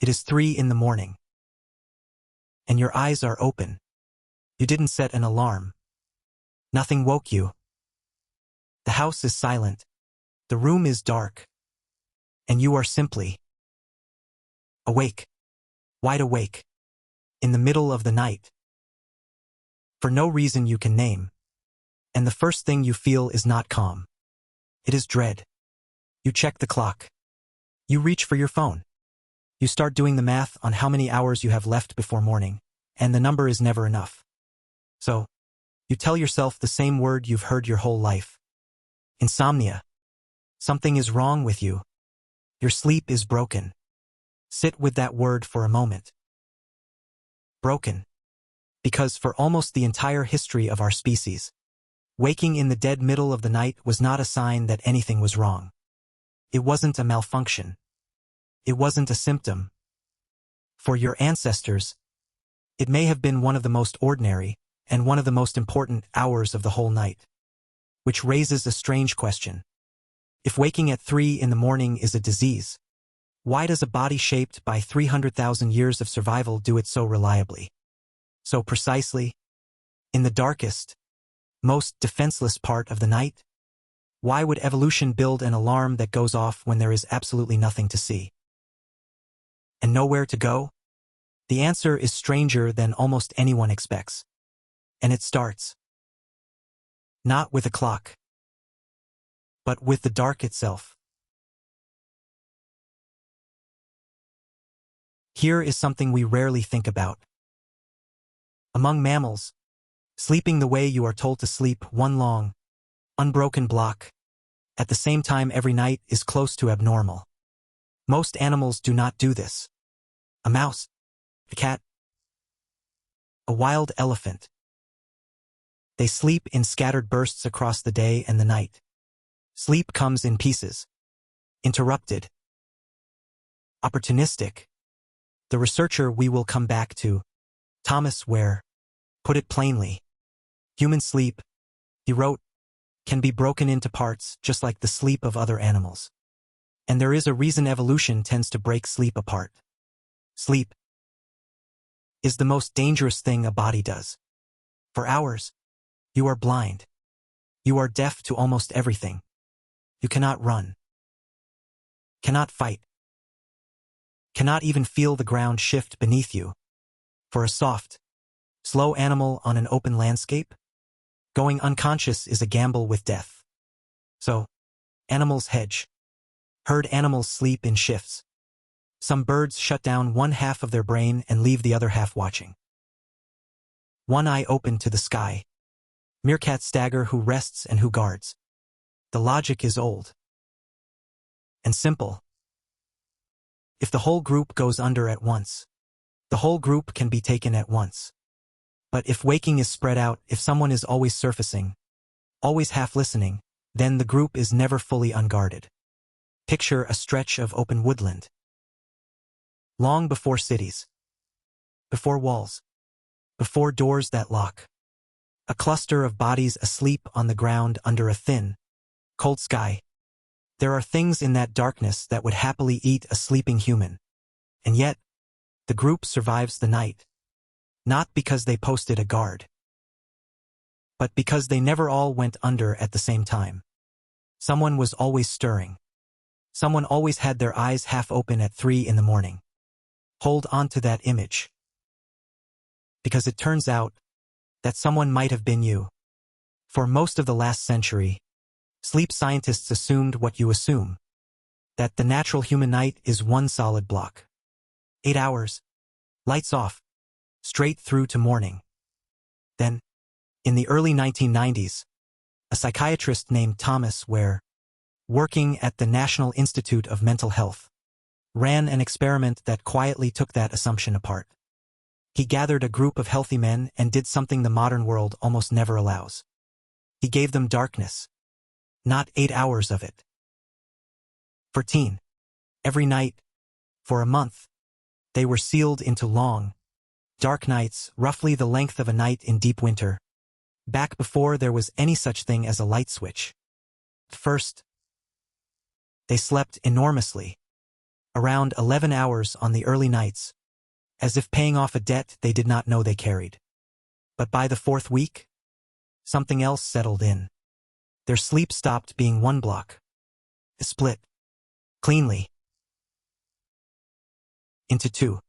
It is 3 in the morning. And your eyes are open. You didn't set an alarm. Nothing woke you. The house is silent. The room is dark. And you are simply awake. Wide awake. In the middle of the night. For no reason you can name. And the first thing you feel is not calm. It is dread. You check the clock. You reach for your phone. You start doing the math on how many hours you have left before morning, and the number is never enough. So, you tell yourself the same word you've heard your whole life. Insomnia. Something is wrong with you. Your sleep is broken. Sit with that word for a moment. Broken. Because for almost the entire history of our species, waking in the dead middle of the night was not a sign that anything was wrong. It wasn't a malfunction. It wasn't a symptom. For your ancestors, it may have been one of the most ordinary and one of the most important hours of the whole night. Which raises a strange question. If waking at 3 in the morning is a disease, why does a body shaped by 300,000 years of survival do it so reliably? So precisely? In the darkest, most defenseless part of the night? Why would evolution build an alarm that goes off when there is absolutely nothing to see? And nowhere to go? The answer is stranger than almost anyone expects. And it starts not with a clock, but with the dark itself. Here is something we rarely think about. Among mammals, sleeping the way you are told to sleep, one long, unbroken block, at the same time every night, is close to abnormal. Most animals do not do this. A mouse, a cat, a wild elephant. They sleep in scattered bursts across the day and the night. Sleep comes in pieces. Interrupted. Opportunistic. The researcher we will come back to, Thomas Ware, put it plainly. Human sleep, he wrote, can be broken into parts just like the sleep of other animals. And there is a reason evolution tends to break sleep apart. Sleep is the most dangerous thing a body does. For hours, you are blind. You are deaf to almost everything. You cannot run. Cannot fight. Cannot even feel the ground shift beneath you. For a soft, slow animal on an open landscape, going unconscious is a gamble with death. So, animals hedge. Herd animals sleep in shifts. Some birds shut down one half of their brain and leave the other half watching. One eye open to the sky. Meerkats stagger who rests and who guards. The logic is old. And simple. If the whole group goes under at once, the whole group can be taken at once. But if waking is spread out, if someone is always surfacing, always half listening, then the group is never fully unguarded. Picture a stretch of open woodland. Long before cities. Before walls. Before doors that lock. A cluster of bodies asleep on the ground under a thin, cold sky. There are things in that darkness that would happily eat a sleeping human. And yet, the group survives the night. Not because they posted a guard, but because they never all went under at the same time. Someone was always stirring. Someone always had their eyes half open at 3 in the morning. Hold on to that image. Because it turns out that someone might have been you. For most of the last century, sleep scientists assumed what you assume, that the natural human night is one solid block. 8 hours, lights off, straight through to morning. Then, in the early 1990s, a psychiatrist named Thomas Ware, working at the National Institute of Mental Health, ran an experiment that quietly took that assumption apart. He gathered a group of healthy men and did something the modern world almost never allows. He gave them darkness. Not 8 hours of it. 14. Every night, for a month, they were sealed into long, dark nights, roughly the length of a night in deep winter, back before there was any such thing as a light switch. First, they slept enormously. around 11 hours on the early nights, as if paying off a debt they did not know they carried. But by the fourth week, something else settled in. Their sleep stopped being one block. It split, cleanly, into two.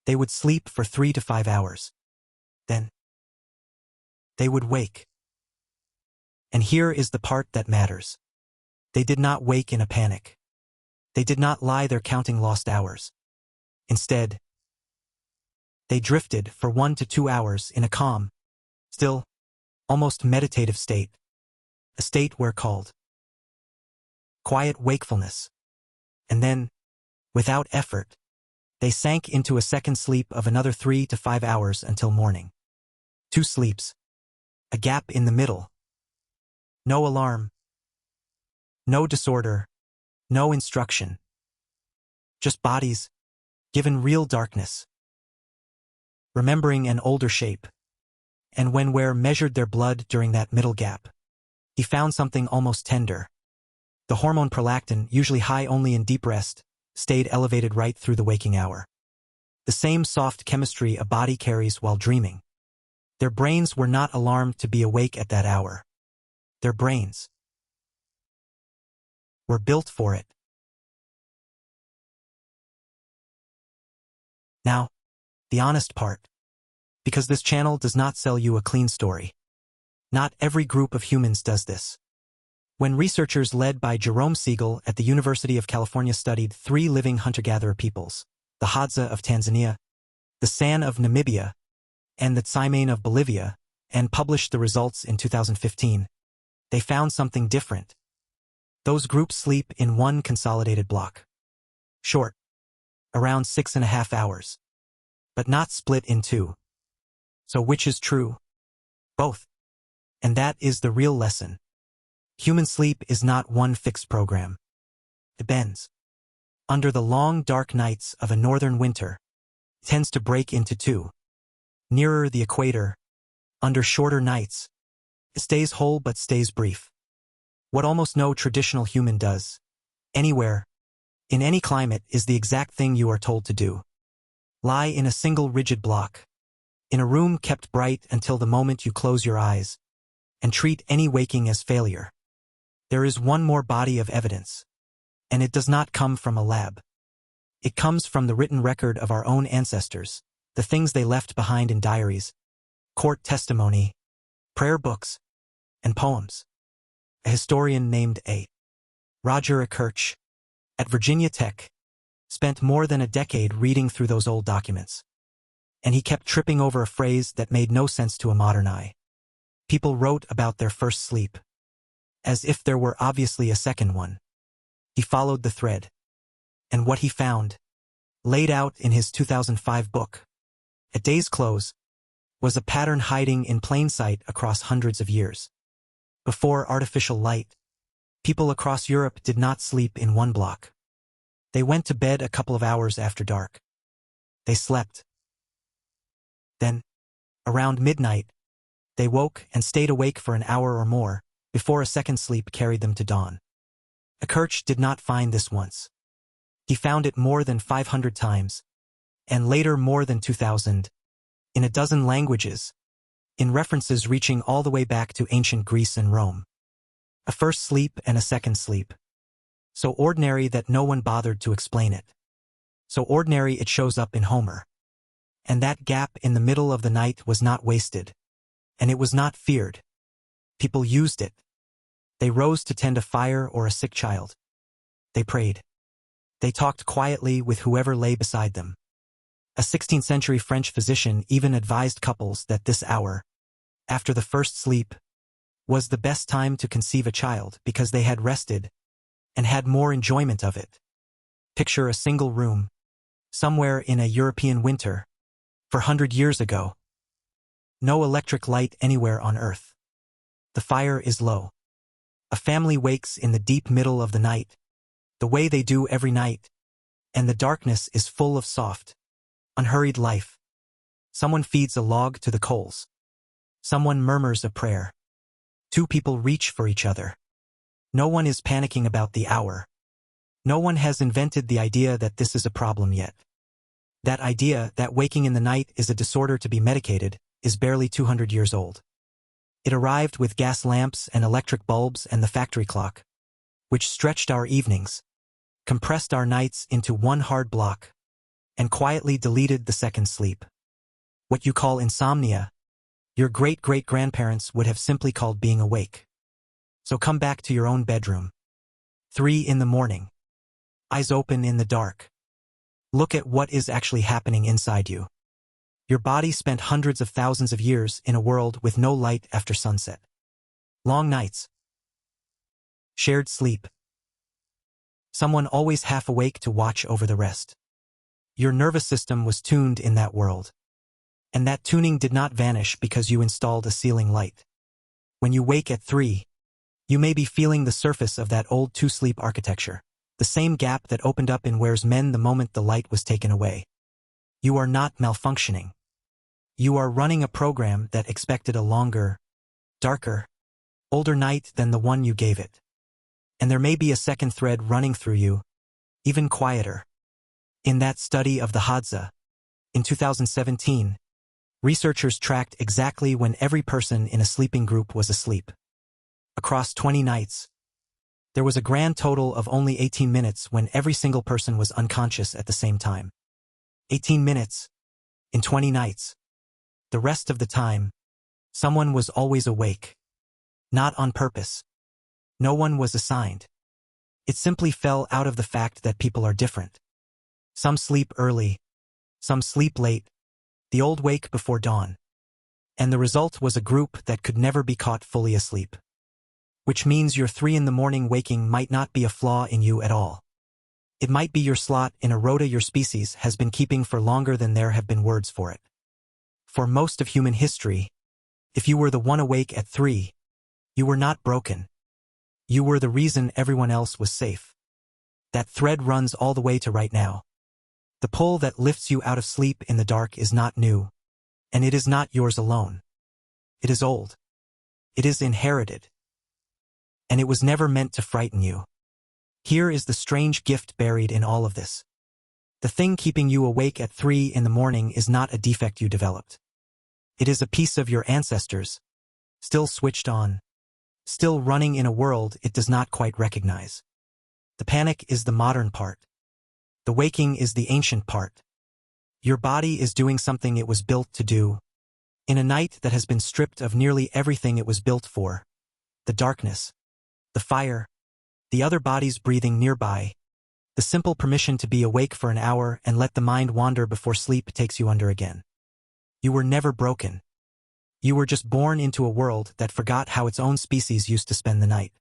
They would sleep for 3 to 5 hours. Then, they would wake. And here is the part that matters. They did not wake in a panic. They did not lie there counting lost hours. Instead, they drifted for 1 to 2 hours in a calm, still, almost meditative state. A state where called quiet wakefulness. And then, without effort, they sank into a second sleep of another 3 to 5 hours until morning. 2 sleeps. A gap in the middle. No alarm. No disorder. No instruction. Just bodies, given real darkness. Remembering an older shape. And when Ware measured their blood during that middle gap, he found something almost tender. The hormone prolactin, usually high only in deep rest, stayed elevated right through the waking hour. The same soft chemistry a body carries while dreaming. Their brains were not alarmed to be awake at that hour. Their brains were built for it. Now, the honest part. Because this channel does not sell you a clean story. Not every group of humans does this. When researchers led by Jerome Siegel at the University of California studied 3 living hunter-gatherer peoples, the Hadza of Tanzania, the San of Namibia, and the Tsimane of Bolivia, and published the results in 2015, they found something different. Those groups sleep in one consolidated block. Short. Around 6.5 hours. But not split in two. So which is true? Both. And that is the real lesson. Human sleep is not one fixed program. It bends. Under the long dark nights of a northern winter, it tends to break into two. Nearer the equator, under shorter nights, it stays whole but stays brief. What almost no traditional human does, anywhere, in any climate, is the exact thing you are told to do. Lie in a single rigid block, in a room kept bright until the moment you close your eyes, and treat any waking as failure. There is one more body of evidence, and it does not come from a lab. It comes from the written record of our own ancestors, the things they left behind in diaries, court testimony, prayer books, and poems. A historian named A. Roger Ekirch, at Virginia Tech, spent more than a decade reading through those old documents. And he kept tripping over a phrase that made no sense to a modern eye. People wrote about their first sleep, as if there were obviously a second one. He followed the thread. And what he found, laid out in his 2005 book, At Day's Close, was a pattern hiding in plain sight across hundreds of years. Before artificial light, people across Europe did not sleep in one block. They went to bed a couple of hours after dark. They slept. Then, around midnight, they woke and stayed awake for an hour or more, before a second sleep carried them to dawn. Ekirch did not find this once. He found it more than 500 times, and later more than 2,000, in a dozen languages, in references reaching all the way back to ancient Greece and Rome. A first sleep and a second sleep. So ordinary that no one bothered to explain it. So ordinary it shows up in Homer. And that gap in the middle of the night was not wasted. And it was not feared. People used it. They rose to tend a fire or a sick child. They prayed. They talked quietly with whoever lay beside them. A 16th century French physician even advised couples that this hour, after the first sleep, was the best time to conceive a child because they had rested and had more enjoyment of it. Picture a single room, somewhere in a European winter, 400 years ago. No electric light anywhere on Earth. The fire is low. A family wakes in the deep middle of the night, the way they do every night, and the darkness is full of soft, unhurried life. Someone feeds a log to the coals. Someone murmurs a prayer. 2 people reach for each other. No one is panicking about the hour. No one has invented the idea that this is a problem yet. That idea that waking in the night is a disorder to be medicated is barely 200 years old. It arrived with gas lamps and electric bulbs and the factory clock, which stretched our evenings, compressed our nights into one hard block, and quietly deleted the second sleep. What you call insomnia, your great-great-grandparents would have simply called being awake. So come back to your own bedroom. 3 in the morning. Eyes open in the dark. Look at what is actually happening inside you. Your body spent hundreds of thousands of years in a world with no light after sunset. Long nights. Shared sleep. Someone always half awake to watch over the rest. Your nervous system was tuned in that world. And that tuning did not vanish because you installed a ceiling light. When you wake at 3, you may be feeling the surface of that old two-sleep architecture, the same gap that opened up in Ware's men the moment the light was taken away. You are not malfunctioning. You are running a program that expected a longer, darker, older night than the one you gave it. And there may be a second thread running through you, even quieter. In that study of the Hadza, in 2017, researchers tracked exactly when every person in a sleeping group was asleep. Across 20 nights, there was a grand total of only 18 minutes when every single person was unconscious at the same time. 18 minutes, in 20 nights. The rest of the time, someone was always awake. Not on purpose. No one was assigned. It simply fell out of the fact that people are different. Some sleep early, some sleep late, the old wake before dawn. And the result was a group that could never be caught fully asleep. Which means your 3 in the morning waking might not be a flaw in you at all. It might be your slot in a rota your species has been keeping for longer than there have been words for it. For most of human history, if you were the one awake at 3, you were not broken. You were the reason everyone else was safe. That thread runs all the way to right now. The pull that lifts you out of sleep in the dark is not new, and it is not yours alone. It is old. It is inherited. And it was never meant to frighten you. Here is the strange gift buried in all of this. The thing keeping you awake at 3 in the morning is not a defect you developed. It is a piece of your ancestors, still switched on, still running in a world it does not quite recognize. The panic is the modern part. The waking is the ancient part. Your body is doing something it was built to do, in a night that has been stripped of nearly everything it was built for. The darkness, the fire, the other bodies breathing nearby, the simple permission to be awake for an hour and let the mind wander before sleep takes you under again. You were never broken. You were just born into a world that forgot how its own species used to spend the night.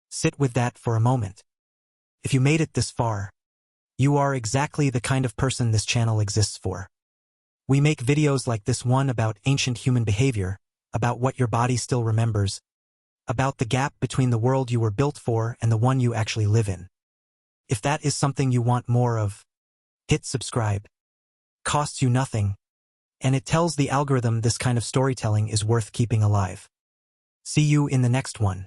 Sit with that for a moment. If you made it this far, you are exactly the kind of person this channel exists for. We make videos like this one about ancient human behavior, about what your body still remembers, about the gap between the world you were built for and the one you actually live in. If that is something you want more of, hit subscribe. Costs you nothing, and it tells the algorithm this kind of storytelling is worth keeping alive. See you in the next one.